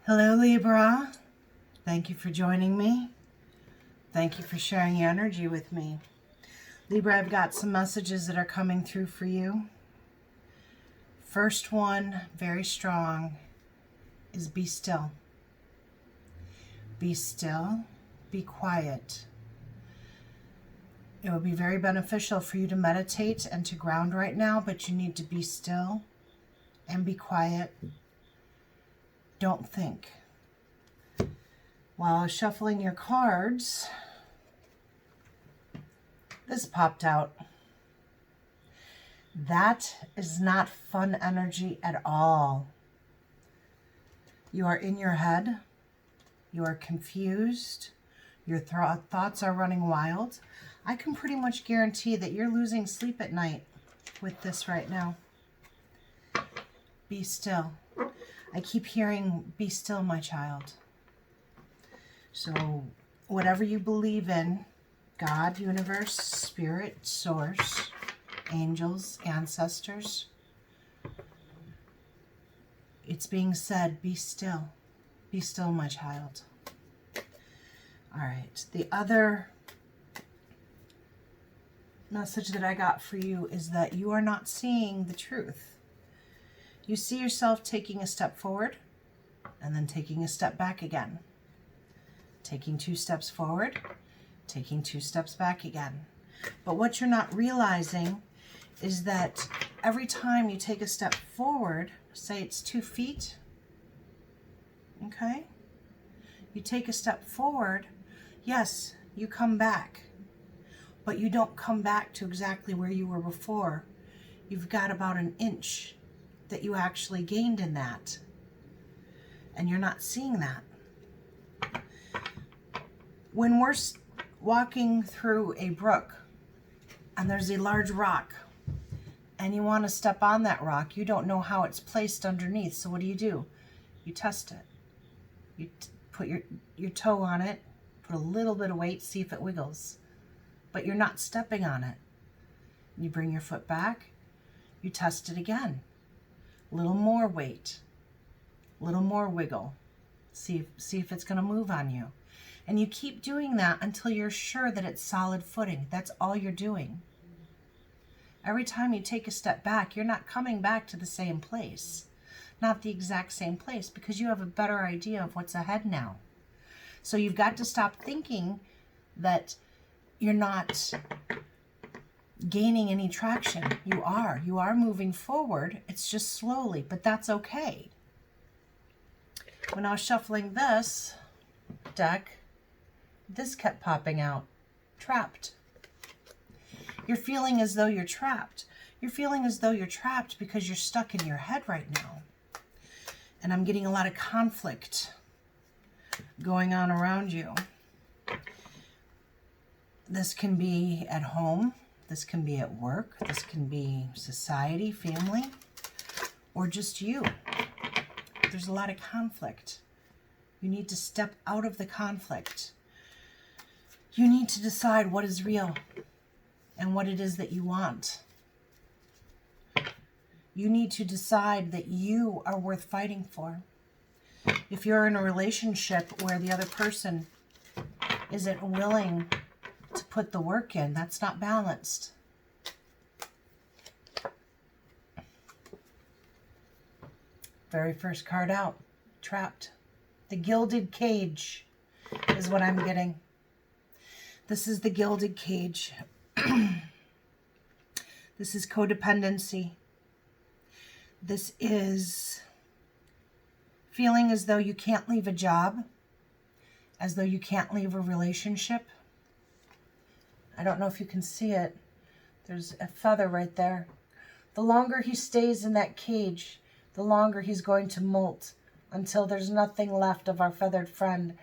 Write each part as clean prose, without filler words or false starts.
Hello, Libra. Thank you for joining me. Thank you for sharing your energy with me. Libra, I've got some messages that are coming through for you. First one, very strong, is be still. Be still. Be quiet. It would be very beneficial for you to meditate and to ground right now, but you need to be still and be quiet. Don't think. While I was shuffling your cards, this popped out. That is not fun energy at all. You are in your head. You are confused. Your thoughts are running wild. I can pretty much guarantee that you're losing sleep at night with this right now. Be still. I keep hearing, be still, my child. So whatever you believe in, God, universe, spirit, source, angels, ancestors, it's being said, be still. Be still, my child. All right. The other message that I got for you is that you are not seeing the truth. You see yourself taking a step forward and then taking a step back again. Taking 2 steps forward, taking 2 steps back again. But what you're not realizing is that every time you take a step forward, say it's 2 feet, okay? You take a step forward, yes, you come back, but you don't come back to exactly where you were before. You've got about an inch that you actually gained in that, and you're not seeing that. When we're walking through a brook and there's a large rock and you want to step on that rock, you don't know how it's placed underneath. So what do? You test it. You put your toe on it, put a little bit of weight, see if it wiggles. But you're not stepping on it. You bring your foot back, you test it again. A little more weight, a little more wiggle. See if it's going to move on you. And you keep doing that until you're sure that it's solid footing. That's all you're doing. Every time you take a step back, you're not coming back to the same place. Not the exact same place, because you have a better idea of what's ahead now. So you've got to stop thinking that you're not gaining any traction. You are moving forward. It's just slowly, but that's okay. When I was shuffling this deck, this kept popping out. Trapped. You're feeling as though you're trapped. You're feeling as though you're trapped because you're stuck in your head right now. And I'm getting a lot of conflict going on around you. This can be at home. This can be at work. This can be society, family, or just you. There's a lot of conflict. You need to step out of the conflict. You need to decide what is real and what it is that you want. You need to decide that you are worth fighting for. If you're in a relationship where the other person isn't willing to put the work in, that's not balanced. Very first card out, trapped. The gilded cage is what I'm getting. This is the gilded cage. This is codependency. This is feeling as though you can't leave a job, as though you can't leave a relationship. I don't know if you can see it. There's a feather right there. The longer he stays in that cage, the longer he's going to molt until there's nothing left of our feathered friend.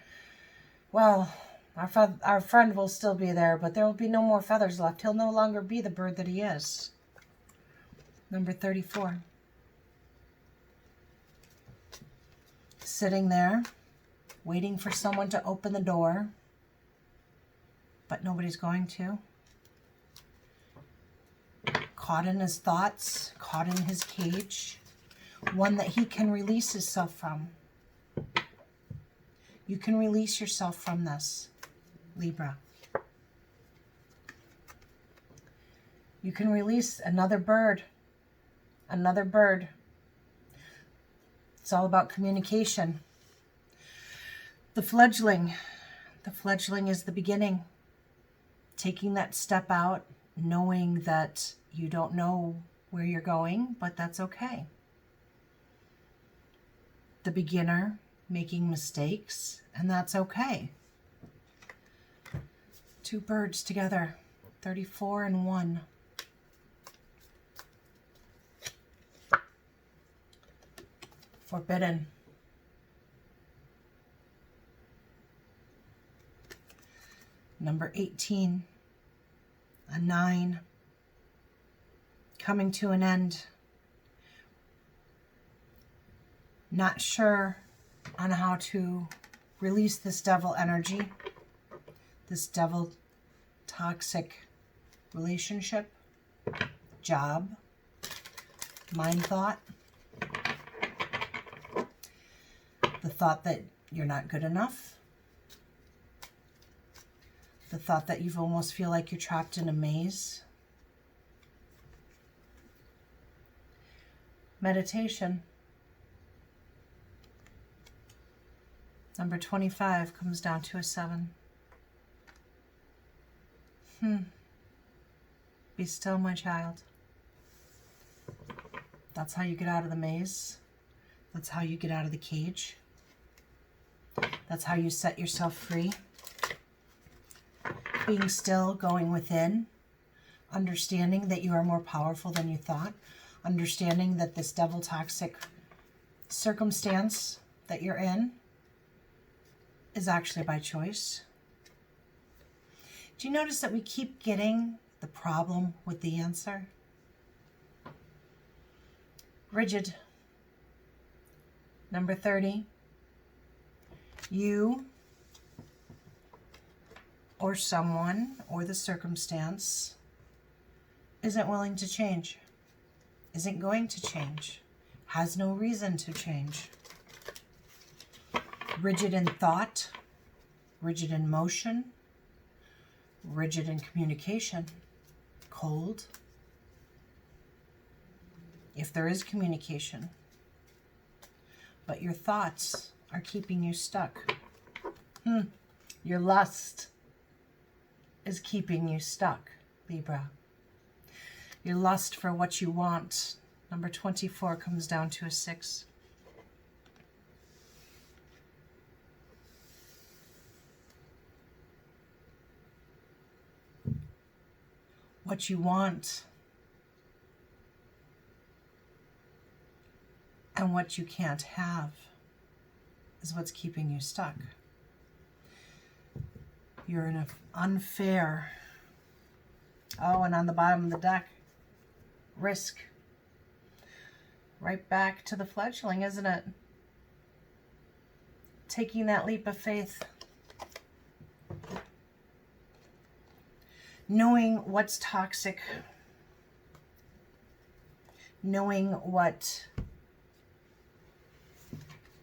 Well, our friend will still be there, but there will be no more feathers left. He'll no longer be the bird that he is. Number 34. Sitting there, waiting for someone to open the door, but nobody's going to. Caught in his thoughts, caught in his cage, one that he can release himself from. You can release yourself from this, Libra. You can release another bird. Another bird. It's all about communication. The fledgling. The fledgling is the beginning. Taking that step out, knowing that you don't know where you're going, but that's okay. The beginner making mistakes, and that's okay. Two birds together, 34 and 1. Forbidden. Number 18, a 9, coming to an end. Not sure on how to release this devil energy, this devil toxic relationship, job, mind thought, the thought that you're not good enough, the thought that you almost feel like you're trapped in a maze. Meditation. Number 25 comes down to a 7. Be still, my child. That's how you get out of the maze. That's how you get out of the cage. That's how you set yourself free. Being still, going within, understanding that you are more powerful than you thought, understanding that this devil toxic circumstance that you're in is actually by choice. Do you notice that we keep getting the problem with the answer? Rigid. Number 30. You or someone or the circumstance isn't willing to change, isn't going to change, has no reason to change. Rigid in thought, rigid in motion, rigid in communication, cold. If there is communication, but your thoughts are keeping you stuck. Your lust is keeping you stuck, Libra. Your lust for what you want. Number 24 comes down to a 6. What you want and what you can't have is what's keeping you stuck. You're in an unfair, and on the bottom of the deck, risk. Right back to the fledgling, isn't it? Taking that leap of faith. Knowing what's toxic. Knowing what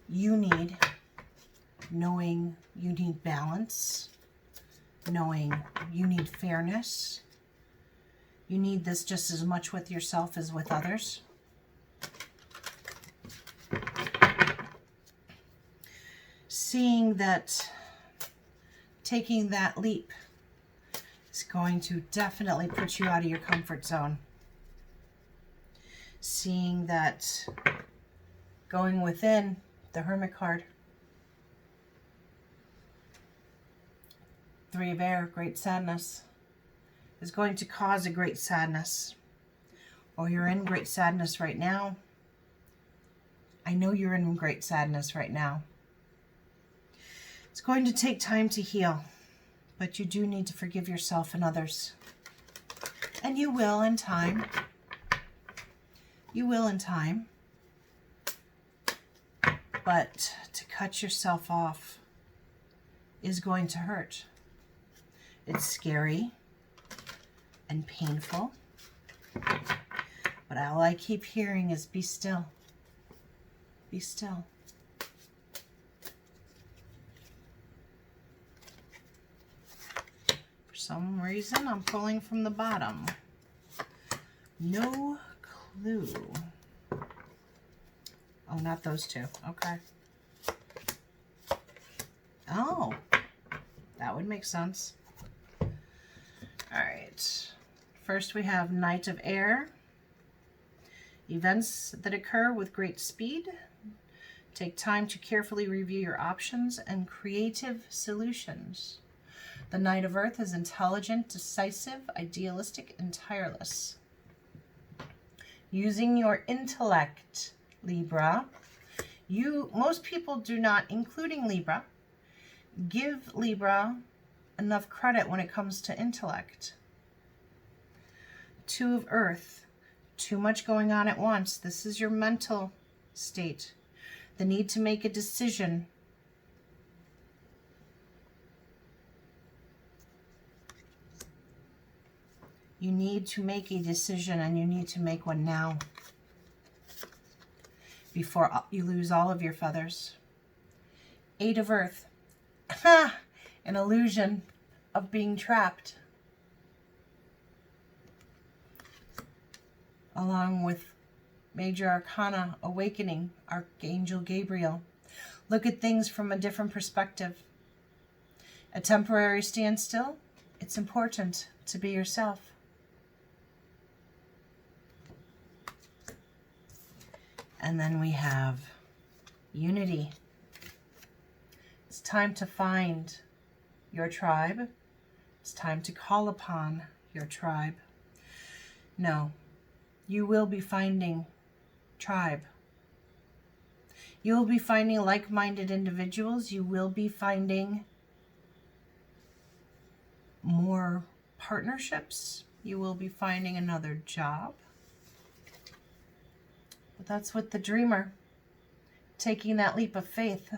you need. Knowing you need balance. Knowing you need fairness. You need this just as much with yourself as with others. Seeing that taking that leap is going to definitely put you out of your comfort zone. Seeing that going within, the Hermit card. 3 of Air, great sadness, is going to cause a great sadness. Or you're in great sadness right now. I know you're in great sadness right now. It's going to take time to heal, but you do need to forgive yourself and others. And you will in time. You will in time. But to cut yourself off is going to hurt. It's scary and painful. But all I keep hearing is be still. Be still. some reason, I'm pulling from the bottom. No clue. Oh, not those two. Okay. Oh, that would make sense. All right. First we have Knight of Air. Events that occur with great speed. Take time to carefully review your options and creative solutions. The Knight of Earth is intelligent, decisive, idealistic, and tireless. Using your intellect, Libra. Most people do not, including Libra, give Libra enough credit when it comes to intellect. Two of Earth. Too much going on at once. This is your mental state. The need to make a decision. You need to make a decision, and you need to make one now before you lose all of your feathers. Eight of Earth. An illusion of being trapped. Along with Major Arcana, Awakening, Archangel Gabriel. Look at things from a different perspective. A temporary standstill. It's important to be yourself. And then we have Unity. It's time to find your tribe. It's time to call upon your tribe. No, you will be finding tribe. You will be finding like-minded individuals. You will be finding more partnerships. You will be finding another job. But that's what the dreamer, taking that leap of faith,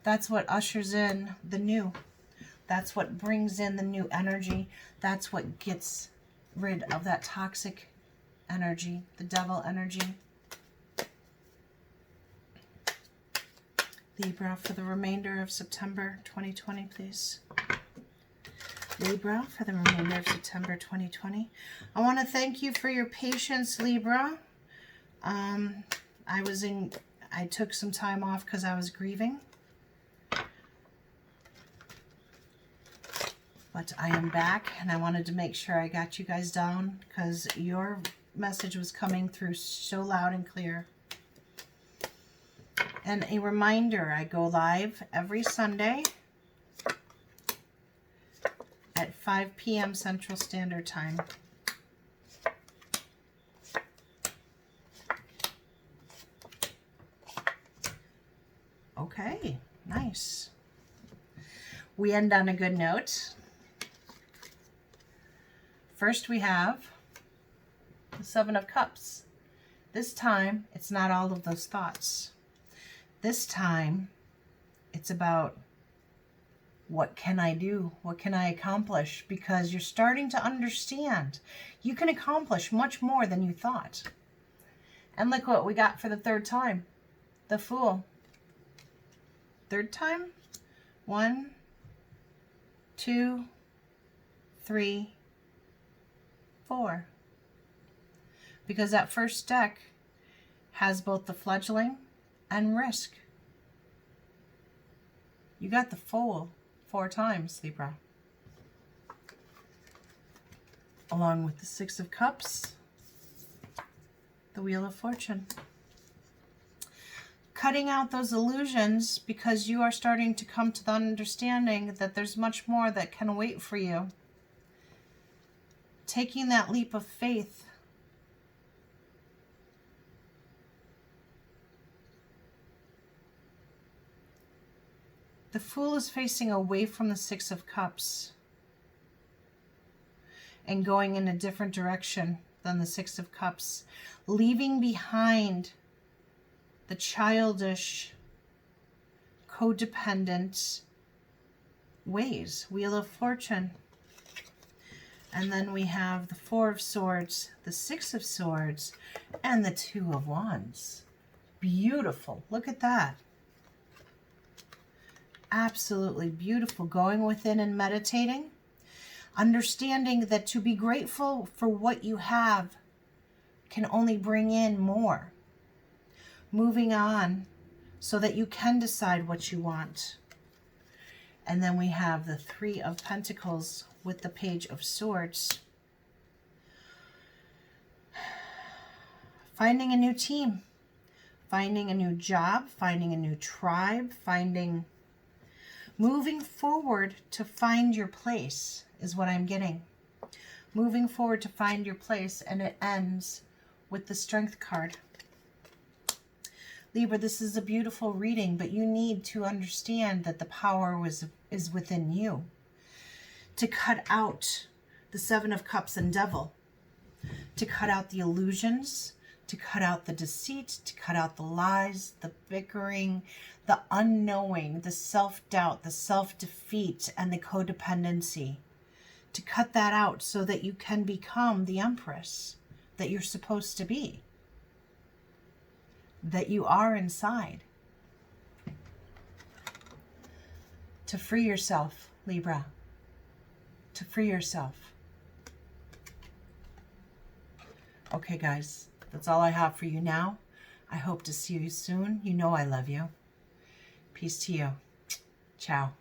that's what ushers in the new. That's what brings in the new energy. That's what gets rid of that toxic energy, the devil energy. Libra, for the remainder of September 2020, please. Libra, for the remainder of September 2020. I want to thank you for your patience, Libra. I took some time off because I was grieving. But I am back, and I wanted to make sure I got you guys down because your message was coming through so loud and clear. And a reminder, I go live every Sunday at 5 p.m. Central Standard Time. Okay, nice. We end on a good note. First we have the Seven of Cups. This time, it's not all of those thoughts. This time, it's about what can I do? What can I accomplish? Because you're starting to understand you can accomplish much more than you thought. And look what we got for the third time. The Fool. Third time? 1, 2, 3, 4. Because that first deck has both the fledgling and risk. You got the Fool 4 times, Libra. Along with the Six of Cups, the Wheel of Fortune. Cutting out those illusions because you are starting to come to the understanding that there's much more that can wait for you. Taking that leap of faith. The Fool is facing away from the Six of Cups and going in a different direction than the Six of Cups, leaving behind the childish, codependent ways. Wheel of Fortune. And then we have the Four of Swords, the Six of Swords, and the Two of Wands. Beautiful. Look at that. Absolutely beautiful. Going within and meditating. Understanding that to be grateful for what you have can only bring in more. Moving on so that you can decide what you want. And then we have the Three of Pentacles with the Page of Swords. Finding a new team, finding a new job, finding a new tribe, moving forward to find your place is what I'm getting. Moving forward to find your place, and it ends with the Strength card. Libra, this is a beautiful reading, but you need to understand that the power is within you. To cut out the Seven of Cups and Devil. To cut out the illusions. To cut out the deceit. To cut out the lies, the bickering, the unknowing, the self-doubt, the self-defeat, and the codependency. To cut that out so that you can become the Empress that you're supposed to be. That you are inside. To free yourself, Libra. To free yourself. Okay, guys, that's all I have for you now. I hope to see you soon. You know I love you. Peace to you. Ciao.